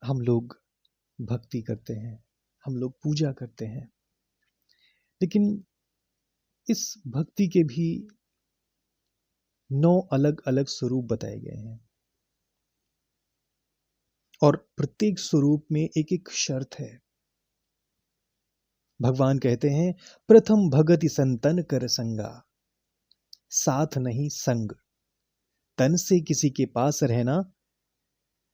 हम लोग भक्ति करते हैं, हम लोग पूजा करते हैं, लेकिन इस भक्ति के भी 9 अलग-अलग स्वरूप बताए गए हैं और प्रत्येक स्वरूप में एक-एक शर्त है। भगवान कहते हैं, प्रथम भगति संतन कर संगा, साथ नहीं संग। तन से किसी के पास रहना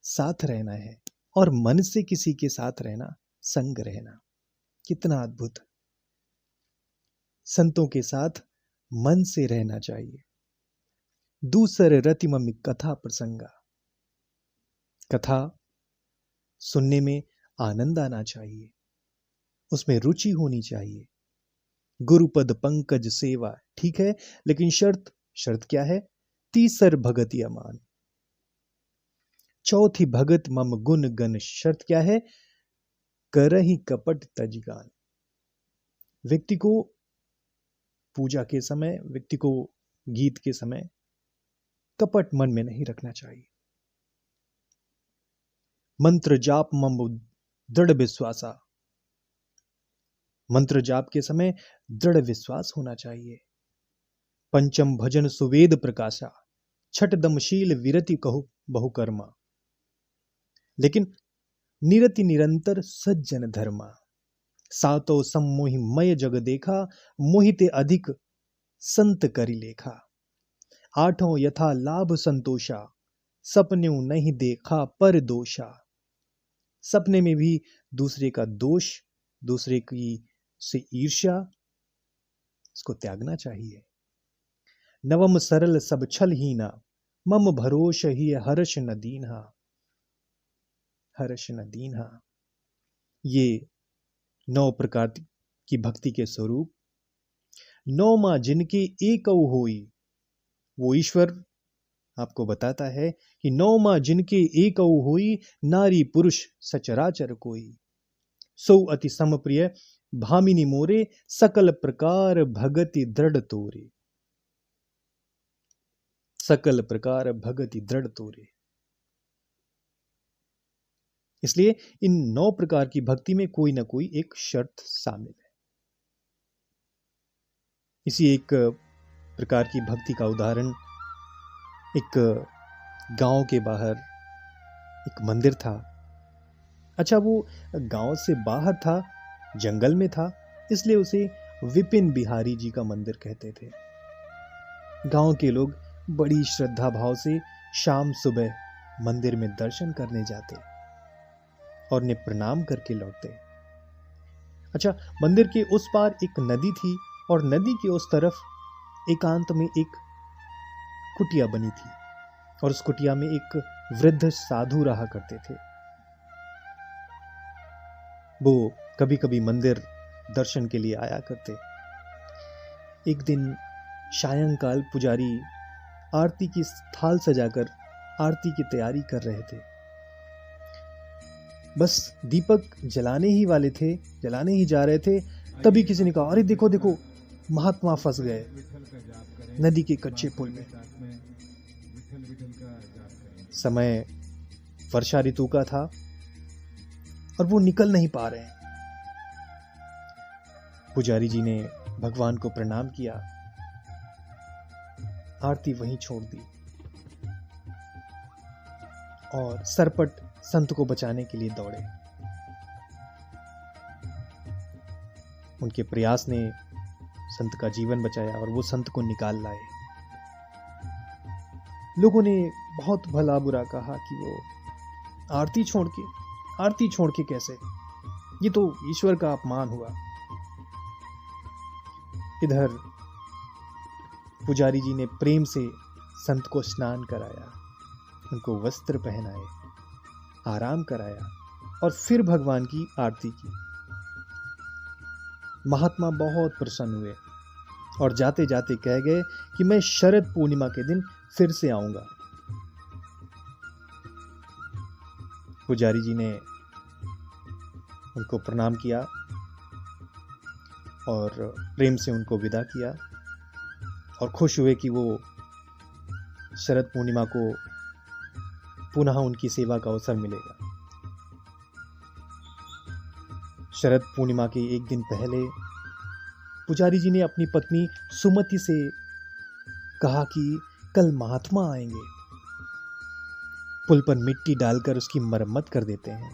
साथ रहना है और मन से किसी के साथ रहना संग रहना। कितना अद्भुत! संतों के साथ मन से रहना चाहिए। दूसर रति मम्मी कथा प्रसंगा, कथा सुनने में आनंद आना चाहिए, उसमें रुचि होनी चाहिए। गुरुपद पंकज सेवा, ठीक है, लेकिन शर्त क्या है? तीसर भगति अमान, चौथी भगत मम गुण गण। शर्त क्या है? करहि कपट तजगान। व्यक्ति को पूजा के समय, व्यक्ति को गीत के समय कपट मन में नहीं रखना चाहिए। मंत्र जाप मम दृढ़ विश्वासा, मंत्र जाप के समय दृढ़ विश्वास होना चाहिए। पंचम भजन सुवेद प्रकाशा, छठ दमशील विरति कहु बहुकर्मा, लेकिन निरति निरंतर सज्जन धर्मा। सातो सम्मोहि मय जग देखा, मोहिते अधिक संत करि लेखा। आठों यथा लाभ संतोषा, सपन्यों नहीं देखा पर दोषा। सपने में भी दूसरे का दोष, दूसरे की से ईर्ष्या, इसको त्यागना चाहिए। नवम सरल सब छल हीना, मम भरोस ही हर्ष न दीन्हा, हर्ष न दीन्हा। ये 9 प्रकार की भक्ति के स्वरूप। 9 माँ जिनके एकौ होई, वो ईश्वर आपको बताता है कि 9 माँ जिनके एकौ होई, नारी पुरुष सचराचर कोई। सौ अति समप्रिय भामिनी मोरे, सकल प्रकार भगति दृढ़ तोरे, सकल प्रकार भगति दृढ़ तोरे। इसलिए इन 9 प्रकार की भक्ति में कोई ना कोई एक शर्त शामिल है। इसी एक प्रकार की भक्ति का उदाहरण, एक गांव के बाहर एक मंदिर था। अच्छा, वो गांव से बाहर था, जंगल में था, इसलिए उसे विपिन बिहारी जी का मंदिर कहते थे। गांव के लोग बड़ी श्रद्धा भाव से शाम सुबह मंदिर में दर्शन करने जाते और उन्हें प्रणाम करके लौटते। अच्छा, मंदिर के उस पार एक नदी थी और नदी के उस तरफ एकांत में एक कुटिया बनी थी और उस कुटिया में एक वृद्ध साधु रहा करते थे। वो कभी कभी मंदिर दर्शन के लिए आया करते। एक दिन सायंकाल पुजारी आरती की थाल सजाकर आरती की तैयारी कर रहे थे। बस दीपक जलाने ही वाले थे, जलाने ही जा रहे थे, तभी किसी ने कहा, अरे देखो देखो, महात्मा फंस गए नदी के कच्चे पुल में। समय वर्षा ऋतु का था और वो निकल नहीं पा रहे हैं। पुजारी जी ने भगवान को प्रणाम किया, आरती वहीं छोड़ दी और सरपट संत को बचाने के लिए दौड़े। उनके प्रयास ने संत का जीवन बचाया और वो संत को निकाल लाए। लोगों ने बहुत भला बुरा कहा कि वो आरती छोड़ के कैसे, ये तो ईश्वर का अपमान हुआ। इधर पुजारी जी ने प्रेम से संत को स्नान कराया, उनको वस्त्र पहनाए, आराम कराया और फिर भगवान की आरती की। महात्मा बहुत प्रसन्न हुए और जाते जाते कह गए कि मैं शरद पूर्णिमा के दिन फिर से आऊंगा। पुजारी जी ने उनको प्रणाम किया और प्रेम से उनको विदा किया और खुश हुए कि वो शरद पूर्णिमा को पुनः उनकी सेवा का अवसर मिलेगा। शरद पूर्णिमा के एक दिन पहले पुजारी जी ने अपनी पत्नी सुमति से कहा कि कल महात्मा आएंगे, पुल पर मिट्टी डालकर उसकी मरम्मत कर देते हैं,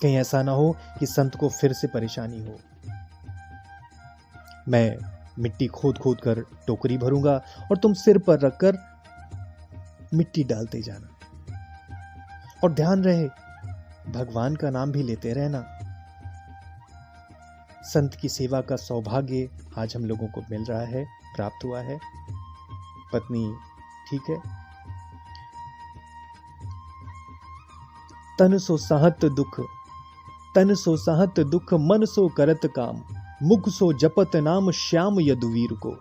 कहीं ऐसा ना हो कि संत को फिर से परेशानी हो। मैं मिट्टी खोद खोद कर टोकरी भरूंगा और तुम सिर पर रखकर मिट्टी डालते जाना, और ध्यान रहे भगवान का नाम भी लेते रहना। संत की सेवा का सौभाग्य आज हम लोगों को मिल रहा है, प्राप्त हुआ है। पत्नी ठीक है। तन सो सहत दुख, तन सो सहत दुख, मन सो करत काम, मुख सो जपत नाम श्याम यदुवीर को।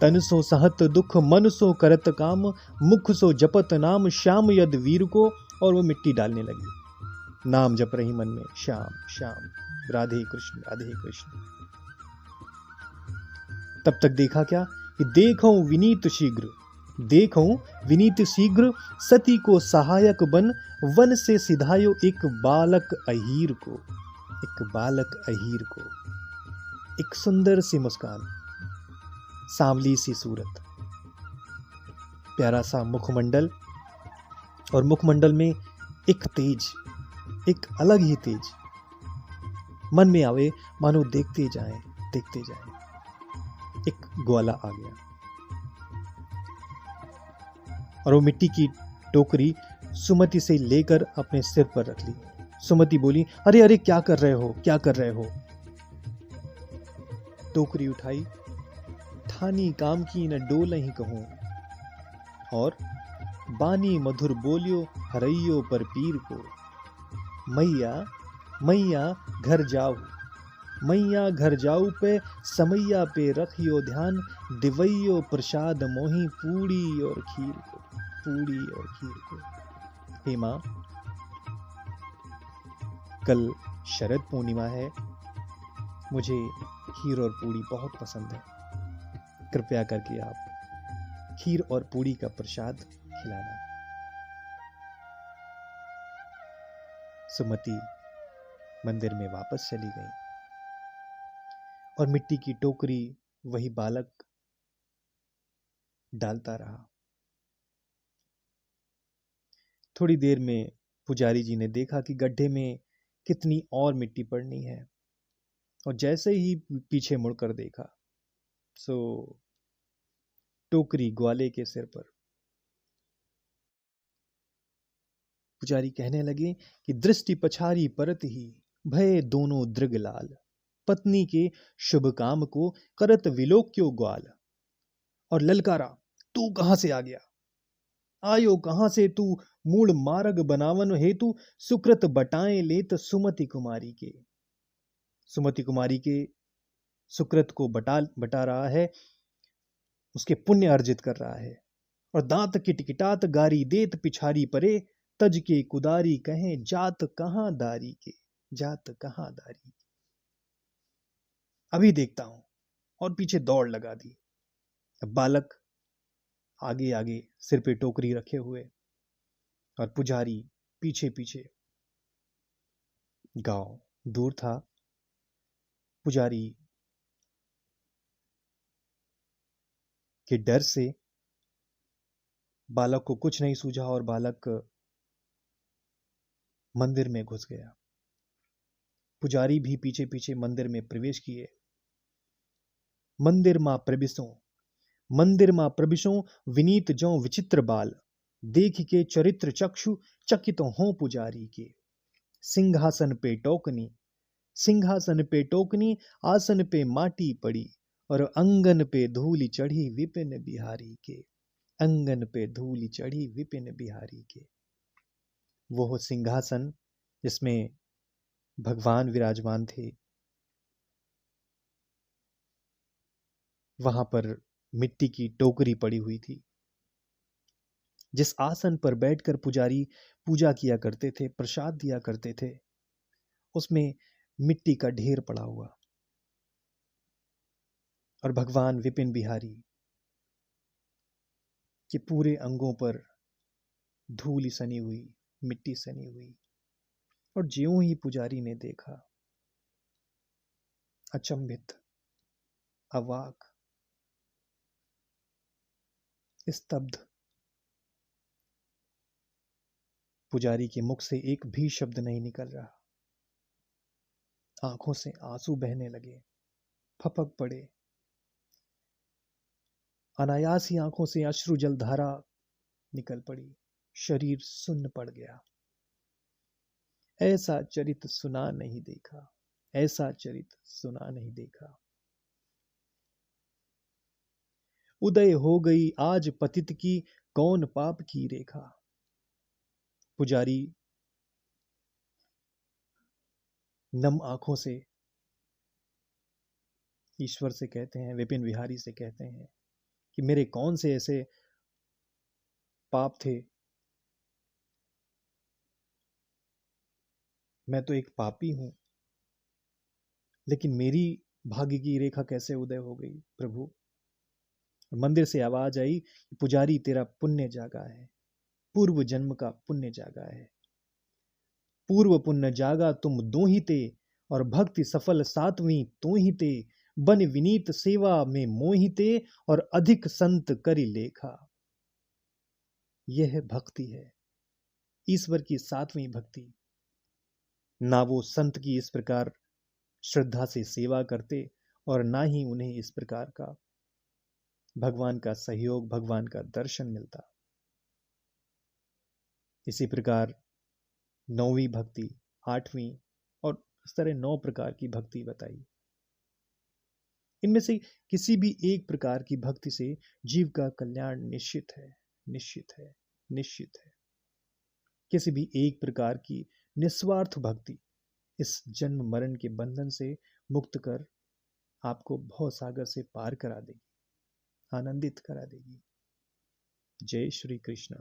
तन सो सहत दुख, मन सो करत काम, मुख सो जपत नाम श्याम यदुवीर को। और वो मिट्टी डालने लगी, नाम जप रही मन में, श्याम श्याम, राधे कृष्ण राधे कृष्ण। तब तक देखा क्या कि देखो विनीत शीघ्र, देखो विनीत शीघ्र, सती को सहायक बन, वन से सिधायो एक बालक अहीर को। एक बालक अहीर को, एक सुंदर सी मुस्कान, सांवली सी सूरत, प्यारा सा मुखमंडल, और मुखमंडल में एक तेज, एक अलग ही तेज। मन में आवे मानो देखते जाएं, देखते जाएं। एक ग्वाला आ गया और वो मिट्टी की टोकरी सुमति से लेकर अपने सिर पर रख ली। सुमति बोली, अरे अरे क्या कर रहे हो, क्या कर रहे हो? टोकरी उठाई, ठानी काम की न डोल ही कहूं, और बानी मधुर बोलियो हरइयो पर पीर को। मैया मैया घर जाओ, मैया घर जाऊ पे समैया पे रखियो ध्यान, दिवैयो प्रसाद मोही पूड़ी और खीर को, पूड़ी और खीर को। हे मां, कल शरद पूर्णिमा है, मुझे खीर और पूड़ी बहुत पसंद है, कृपया करके आप खीर और पूड़ी का प्रसाद खिलाना। सुमति मंदिर में वापस चली गई और मिट्टी की टोकरी वही बालक डालता रहा। थोड़ी देर में पुजारी जी ने देखा कि गड्ढे में कितनी और मिट्टी पड़नी है, और जैसे ही पीछे मुड़कर देखा सो टोकरी ग्वाले के सिर पर। पुजारी कहने लगे कि दृष्टि पछारी परत ही, भय दोनों दृग लाल, पत्नी के शुभ काम को करत विलोक्यो ग्वाल। और ललकारा, तू कहां से आ गया, आयो कहां से तू, मूल मार्ग बनावन हेतु, सुकृत बटाएं लेत सुमति कुमारी के। सुमति कुमारी के सुकृत को बटा रहा है, उसके पुण्य अर्जित कर रहा है। और दांत किटकिटात गारी देत पिछारी परे, तज के कुदारी कहें जात कहां दारी के, जात कहां दारी। अभी देखता हूं, और पीछे दौड़ लगा दी। अब बालक आगे आगे सिर पे टोकरी रखे हुए, और पुजारी पीछे पीछे। गांव दूर था, पुजारी के डर से बालक को कुछ नहीं सूझा और बालक मंदिर में घुस गया। पुजारी भी पीछे पीछे मंदिर में प्रवेश किए। मंदिर मां प्रविशों, मंदिर मां प्रविशों, विनीत जौ विचित्र बाल, देख के चरित्र चक्षु चकित हो पुजारी के। सिंहासन पे टोकनी, सिंहासन पे टोकनी, आसन पे माटी पड़ी, और अंगन पे धूल चढ़ी विपिन बिहारी के। अंगन पे धूल चढ़ी विपिन बिहारी के। वो सिंहासन जिसमें भगवान विराजमान थे, वहां पर मिट्टी की टोकरी पड़ी हुई थी। जिस आसन पर बैठकर पुजारी पूजा किया करते थे, प्रसाद दिया करते थे, उसमें मिट्टी का ढेर पड़ा हुआ। और भगवान विपिन बिहारी के पूरे अंगों पर धूल सनी हुई, मिट्टी सनी हुई। और ज्यों ही पुजारी ने देखा, अचंभित, अवाक, स्तब्ध, पुजारी के मुख से एक भी शब्द नहीं निकल रहा, आंखों से आंसू बहने लगे, फपक पड़े, अनायास ही आंखों से अश्रु जलधारा निकल पड़ी, शरीर सुन्न पड़ गया। ऐसा चरित सुना नहीं देखा, ऐसा चरित सुना नहीं देखा। उदय हो गई आज पतित की, कौन पाप की रेखा। पुजारी नम आंखों से ईश्वर से कहते हैं, विपिन विहारी से कहते हैं कि मेरे कौन से ऐसे पाप थे, मैं तो एक पापी हूं, लेकिन मेरी भाग्य की रेखा कैसे उदय हो गई प्रभु। मंदिर से आवाज आई, पुजारी तेरा पुण्य जागा है, पूर्व जन्म का पुण्य जागा है, पूर्व पुण्य जागा तुम दो ही ते, और भक्ति सफल सातवीं तो ही ते, बन विनीत सेवा में मोहिते, और अधिक संत करी लेखा। यह भक्ति है, ईश्वर की सातवीं भक्ति। ना वो संत की इस प्रकार श्रद्धा से सेवा करते, और ना ही उन्हें इस प्रकार का भगवान का सहयोग, भगवान का दर्शन मिलता। इसी प्रकार नौवीं भक्ति, आठवीं, और इस तरह 9 प्रकार की भक्ति बताई। इनमें से किसी भी एक प्रकार की भक्ति से जीव का कल्याण निश्चित है, निश्चित है, निश्चित है। किसी भी एक प्रकार की निस्वार्थ भक्ति इस जन्म मरण के बंधन से मुक्त कर आपको भव सागर से पार करा देगी, आनंदित करा देगी। जय श्री कृष्ण।